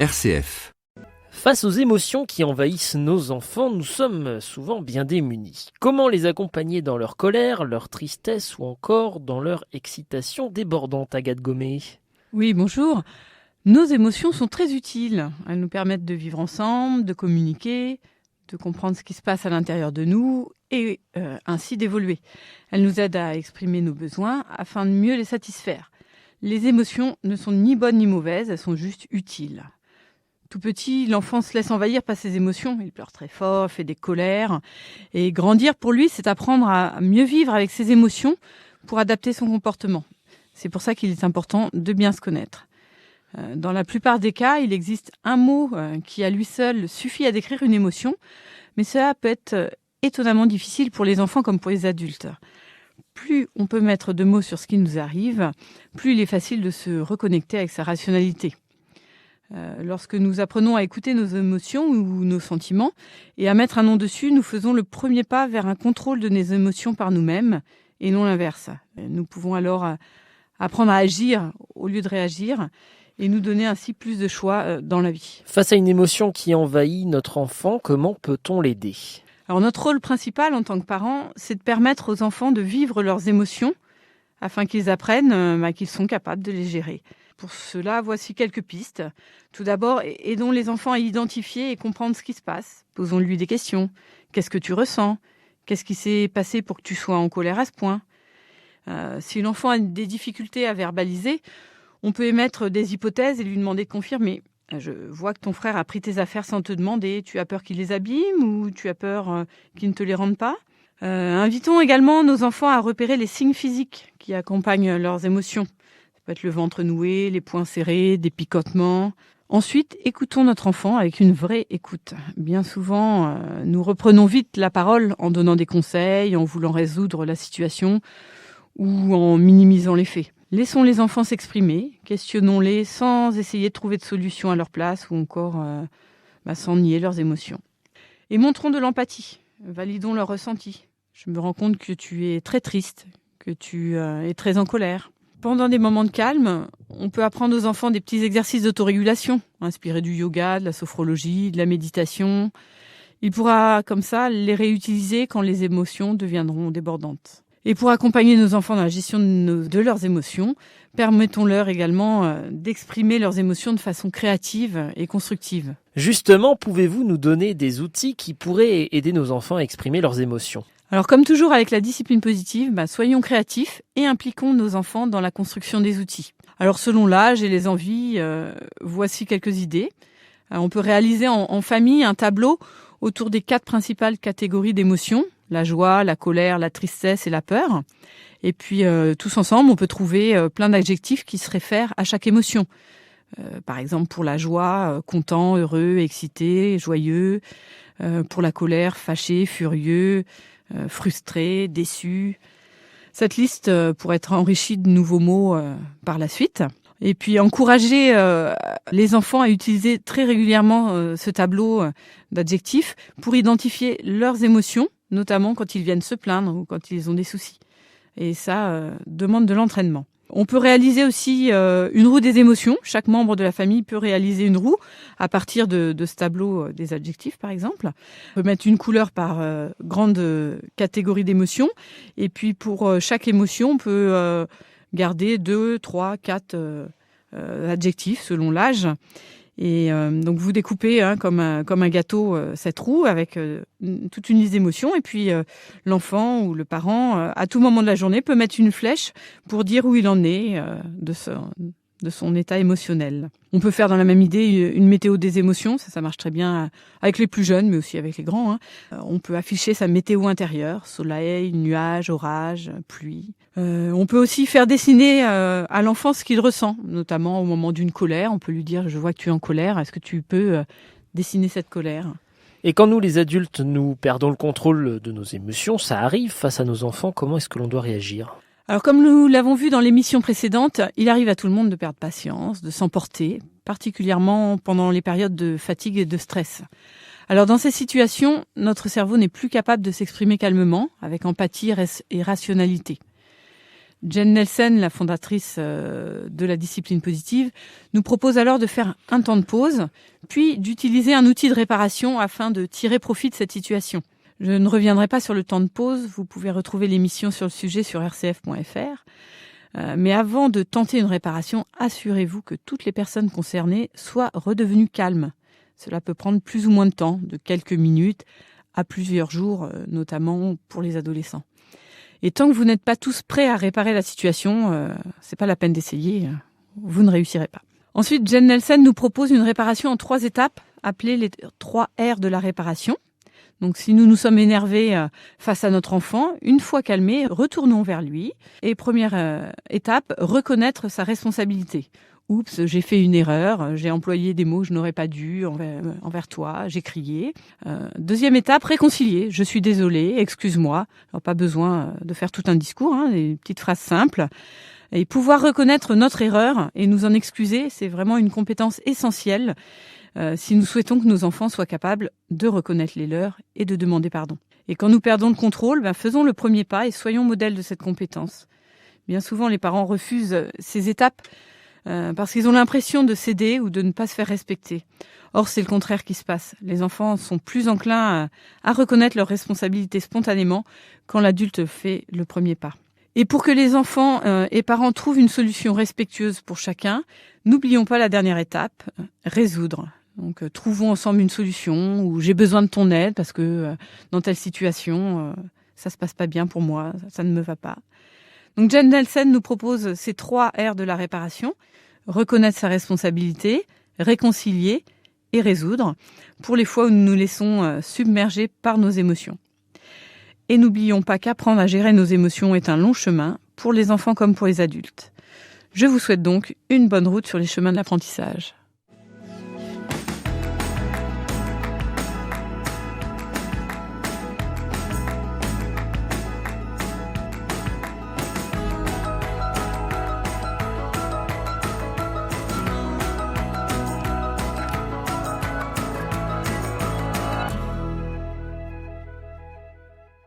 RCF. Face aux émotions qui envahissent nos enfants, nous sommes souvent bien démunis. Comment les accompagner dans leur colère, leur tristesse ou encore dans leur excitation débordante, Agathe Gomé? Oui, bonjour. Nos émotions sont très utiles. Elles nous permettent de vivre ensemble, de communiquer, de comprendre ce qui se passe à l'intérieur de nous et ainsi d'évoluer. Elles nous aident à exprimer nos besoins afin de mieux les satisfaire. Les émotions ne sont ni bonnes ni mauvaises, elles sont juste utiles. Tout petit, l'enfant se laisse envahir par ses émotions. Il pleure très fort, fait des colères. Et grandir, pour lui, c'est apprendre à mieux vivre avec ses émotions pour adapter son comportement. C'est pour ça qu'il est important de bien se connaître. Dans la plupart des cas, il existe un mot qui à lui seul suffit à décrire une émotion, mais cela peut être étonnamment difficile pour les enfants comme pour les adultes. Plus on peut mettre de mots sur ce qui nous arrive, plus il est facile de se reconnecter avec sa rationalité. Lorsque nous apprenons à écouter nos émotions ou nos sentiments et à mettre un nom dessus, nous faisons le premier pas vers un contrôle de nos émotions par nous-mêmes et non l'inverse. Nous pouvons alors apprendre à agir au lieu de réagir et nous donner ainsi plus de choix dans la vie. Face à une émotion qui envahit notre enfant, comment peut-on l'aider? Alors notre rôle principal en tant que parents, c'est de permettre aux enfants de vivre leurs émotions afin qu'ils apprennent qu'ils sont capables de les gérer. Pour cela, voici quelques pistes. Tout d'abord, aidons les enfants à identifier et comprendre ce qui se passe. Posons-lui des questions. Qu'est-ce que tu ressens? Qu'est-ce qui s'est passé pour que tu sois en colère à ce point? Si l'enfant a des difficultés à verbaliser, on peut émettre des hypothèses et lui demander de confirmer. Je vois que ton frère a pris tes affaires sans te demander. Tu as peur qu'il les abîme ou tu as peur qu'il ne te les rende pas? Invitons également nos enfants à repérer les signes physiques qui accompagnent leurs émotions. Ça peut être le ventre noué, les poings serrés, des picotements. Ensuite, écoutons notre enfant avec une vraie écoute. Bien souvent, nous reprenons vite la parole en donnant des conseils, en voulant résoudre la situation ou en minimisant les faits. Laissons les enfants s'exprimer, questionnons-les sans essayer de trouver de solution à leur place ou encore sans nier leurs émotions. Et montrons de l'empathie, validons leurs ressentis. Je me rends compte que tu es très triste, que tu es très en colère. Pendant des moments de calme, on peut apprendre aux enfants des petits exercices d'autorégulation, inspirés du yoga, de la sophrologie, de la méditation. Il pourra comme ça les réutiliser quand les émotions deviendront débordantes. Et pour accompagner nos enfants dans la gestion de leurs émotions, permettons-leur également d'exprimer leurs émotions de façon créative et constructive. Justement, pouvez-vous nous donner des outils qui pourraient aider nos enfants à exprimer leurs émotions? Alors comme toujours avec la discipline positive, soyons créatifs et impliquons nos enfants dans la construction des outils. Alors selon l'âge et les envies, voici quelques idées. On peut réaliser en famille un tableau autour des 4 principales catégories d'émotions: la joie, la colère, la tristesse et la peur. Et puis tous ensemble, on peut trouver plein d'adjectifs qui se réfèrent à chaque émotion. Par exemple pour la joie, content, heureux, excité, joyeux. Pour la colère, fâché, furieux, frustré, déçu. Cette liste pourrait être enrichie de nouveaux mots par la suite. Et puis encourager les enfants à utiliser très régulièrement ce tableau d'adjectifs pour identifier leurs émotions, notamment quand ils viennent se plaindre ou quand ils ont des soucis. Et ça demande de l'entraînement. On peut réaliser aussi une roue des émotions. Chaque membre de la famille peut réaliser une roue à partir de ce tableau des adjectifs, par exemple. On peut mettre une couleur par grande catégorie d'émotions. Et puis pour chaque émotion, on peut garder 2, 3, 4 adjectifs selon l'âge. Et donc vous découpez comme un gâteau cette roue avec toute une liste d'émotions. Et puis l'enfant ou le parent, à tout moment de la journée, peut mettre une flèche pour dire où il en est de son état émotionnel. On peut faire dans la même idée une météo des émotions, ça marche très bien avec les plus jeunes, mais aussi avec les grands. On peut afficher sa météo intérieure: soleil, nuages, orage, pluie. On peut aussi faire dessiner à l'enfant ce qu'il ressent, notamment au moment d'une colère. On peut lui dire: je vois que tu es en colère, est-ce que tu peux dessiner cette colère? Et quand nous, les adultes, nous perdons le contrôle de nos émotions, ça arrive face à nos enfants, comment est-ce que l'on doit réagir? Alors comme nous l'avons vu dans l'émission précédente, il arrive à tout le monde de perdre patience, de s'emporter, particulièrement pendant les périodes de fatigue et de stress. Alors dans ces situations, notre cerveau n'est plus capable de s'exprimer calmement, avec empathie et rationalité. Jen Nelsen, la fondatrice de la discipline positive, nous propose alors de faire un temps de pause, puis d'utiliser un outil de réparation afin de tirer profit de cette situation. Je ne reviendrai pas sur le temps de pause, vous pouvez retrouver l'émission sur le sujet sur rcf.fr. Mais avant de tenter une réparation, assurez-vous que toutes les personnes concernées soient redevenues calmes. Cela peut prendre plus ou moins de temps, de quelques minutes à plusieurs jours, notamment pour les adolescents. Et tant que vous n'êtes pas tous prêts à réparer la situation, c'est pas la peine d'essayer, vous ne réussirez pas. Ensuite, Jen Nelsen nous propose une réparation en 3 étapes, appelées les 3 R de la réparation. Donc si nous nous sommes énervés face à notre enfant, une fois calmés, retournons vers lui. Et première étape, reconnaître sa responsabilité. Oups, j'ai fait une erreur, j'ai employé des mots que je n'aurais pas dû envers toi, j'ai crié. Deuxième étape, réconcilier. Je suis désolée, excuse-moi. Alors pas besoin de faire tout un discours, des petites phrases simples. Et pouvoir reconnaître notre erreur et nous en excuser, c'est vraiment une compétence essentielle si nous souhaitons que nos enfants soient capables de reconnaître les leurs et de demander pardon. Et quand nous perdons le contrôle, faisons le premier pas et soyons modèles de cette compétence. Bien souvent, les parents refusent ces étapes parce qu'ils ont l'impression de céder ou de ne pas se faire respecter. Or, c'est le contraire qui se passe. Les enfants sont plus enclins à reconnaître leurs responsabilités spontanément quand l'adulte fait le premier pas. Et pour que les enfants et parents trouvent une solution respectueuse pour chacun, n'oublions pas la dernière étape, résoudre. Donc, trouvons ensemble une solution ou j'ai besoin de ton aide parce que dans telle situation, ça se passe pas bien pour moi, ça ne me va pas. Donc, Jen Nelsen nous propose ces 3 R de la réparation, reconnaître sa responsabilité, réconcilier et résoudre, pour les fois où nous nous laissons submerger par nos émotions. Et n'oublions pas qu'apprendre à gérer nos émotions est un long chemin, pour les enfants comme pour les adultes. Je vous souhaite donc une bonne route sur les chemins de l'apprentissage.